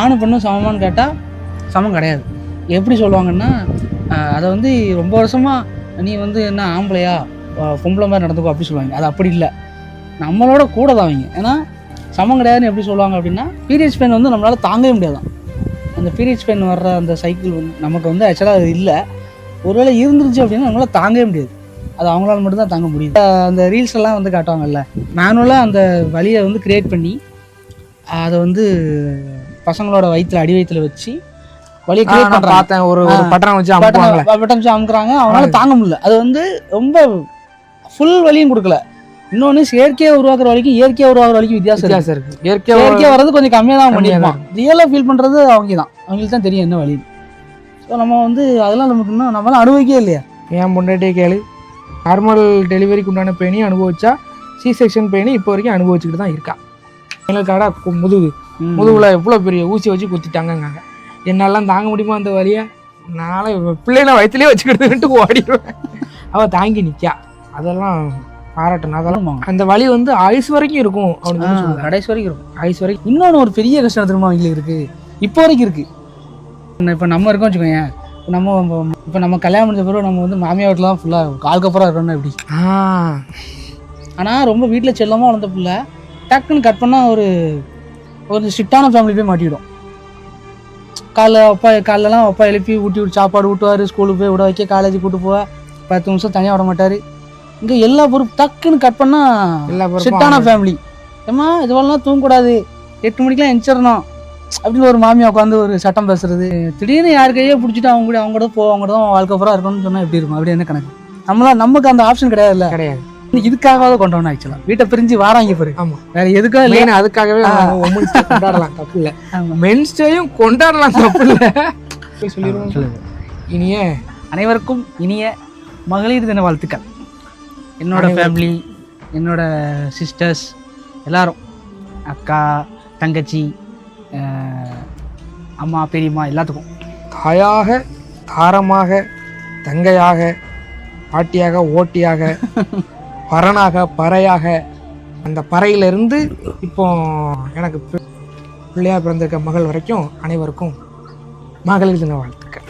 ஆணு பெண்ணும் சமமானு கேட்டால் சமம் கிடையாது. எப்படி சொல்லுவாங்கன்னா, அதை வந்து ரொம்ப வருஷமாக நீ வந்து என்ன ஆம்பளையா பொம்பளை மாதிரி நடந்துக்கோ அப்படி சொல்லுவாங்க. அது அப்படி இல்லை, நம்மளோட கூட தான் அவங்க. ஏன்னா சமம் கிடையாதுன்னு எப்படி சொல்லுவாங்க அப்படின்னா, பீரியட்ஸ் பெயின் வந்து நம்மளால் தாங்கவே முடியாதான். அந்த பீரியட்ஸ் பெயின் வர்ற அந்த சைக்கிள் வந்து நமக்கு வந்து ஆக்சுவலாக அது இல்லை. ஒருவேளை இருந்துருச்சு அப்படின்னா நம்மளால் தாங்கவே முடியாது. அது அவங்களால மட்டும்தான் தாங்க முடியுது. அந்த ரீல்ஸ் எல்லாம் வந்து காட்டுவாங்கல்ல, மேனுவலாக அந்த வலியை வந்து கிரியேட் பண்ணி அதை வந்து பசங்களோட வயிற்றுல அடி வயிற்றுல வச்சு வலியை கிரியேட் பண்ணுறாங்க. பார்த்தேன், ஒரு பட்டன் வச்சு அமுக்குறாங்க. அவங்களால தாங்க முடியல. அது வந்து ரொம்ப ஃபுல் வலியும் கொடுக்கல. இன்னொன்று செயற்கையாக உருவாக்குற வரைக்கும் இயற்கையாக உருவாக்குற வரைக்கும் வித்தியாசம் இருக்குது. இயற்கையாக வர்றது கொஞ்சம் கம்மியாக தான் பண்ணியிருப்பான். ரியலாக ஃபீல் பண்ணுறது அவங்க தான், அவங்களுக்கு தான் தெரியும் என்ன வலி. ஸோ நம்ம வந்து அதெல்லாம் நமக்கு இன்னும் நம்மளாம் அனுபவிக்கவே இல்லையா. ஏன் பொண்டாட்டியே கேளு, நார்மல் டெலிவரிக்கு உண்டான பெயினையும் அனுபவிச்சா, சி செக்ஷன் பெயினை இப்போ வரைக்கும் அனுபவிச்சுக்கிட்டு தான் இருக்கா. எங்களுக்காடா முதுகுல எவ்வளோ பெரிய ஊசி வச்சு குத்திட்டாங்கங்க. என்னாலாம் தாங்க முடியுமா அந்த வலியை? நாளை பிள்ளைகளை வயிற்றுலேயே வச்சுக்கிட்டு ஓடிடுவேன். அவள் தாங்கி நிற்கா. அதெல்லாம் பாராட்டணும். அதெல்லாம் அந்த வலி வந்து ஆயுசு வரைக்கும் இருக்கும். அவனுக்கு கடைசி வரைக்கும் இருக்கும். ஆயுசு வரைக்கும். இன்னொன்று ஒரு பெரிய கஷ்டம் திரும்ப அவங்களுக்கு இருக்குது, இப்போ வரைக்கும் இருக்குது. இப்போ நம்ம இருக்கோம் வச்சுக்கோங்க, இப்போ நம்ம கல்யாணம் முடிஞ்ச பிறகு நம்ம வந்து மாமியார் வீட்டில் தான் ஃபுல்லாக கால்கப்புறம் இருக்கணும் எப்படி. ஆனால் ரொம்ப வீட்டில் செல்லமாக வளர்ந்த பிள்ளை டக்குன்னு கட் பண்ணால் ஒரு ஸ்ட்ரிக்டான ஃபேமிலி போய் மாட்டிவிடும். காலைலலாம் அப்பா எழுப்பி ஊட்டி விட்டு சாப்பாடு ஊட்டுவார், ஸ்கூலுக்கு போய் விட வைக்க, காலேஜுக்கு கூப்பிட்டு போவ, 10 நிமிஷம் தனியாக விட மாட்டார். இங்கே எல்லா பொறுப்பு டக்குன்னு கட் பண்ணால் ஸ்ட்ரிக்டான ஃபேமிலி. ஏம்மா இதுவெல்லாம் தூங்கக்கூடாது, 8 மணிக்கெலாம் எந்திரிச்சிடணும் அப்படின்னு ஒரு மாமியா உட்காந்து ஒரு சட்டம் பேசுறது. திடீர்னு யார் கையே பிடிச்சிட்டு அவங்க கூட அவங்க தான் வாழ்க்கை பூரா இருக்கணும்னு சொன்னால் எப்படி இருக்கும்? அப்படி என்ன கணக்கு? நமக்கு அந்த ஆப்ஷன் கிடையாதுல்ல. கிடையாது. இதுக்காகவாவது கொண்டு வரணும். ஆக்சுவலா வீட்டை பிரிஞ்சு வாராங்க பாரு. ஆமா, வேற எதுக்காக இல்லை, அதுக்காகவே கொண்டாடலாம், தப்பு இல்லை. மென்ஸ் டேயும் கொண்டாடலாம், தப்பு இல்லை. சொல்லிடுவோம். இனிய அனைவருக்கும் இனிய மகளிர் தின வாழ்த்துக்கள். என்னோட ஃபேமிலி, என்னோட சிஸ்டர்ஸ் எல்லாரும், அக்கா, தங்கச்சி, அம்மா, பெரியம்மா எல்லாத்துக்கும் தாயாக, தாரமாக, தங்கையாக, பாட்டியாக, ஓட்டியாக, பரனாக, பறையாக, அந்த பறையிலிருந்து இப்போ எனக்கு பிள்ளையாக பிறந்திருக்க மகள் வரைக்கும் அனைவருக்கும் மகளிர் தின வாழ்த்துக்கள்.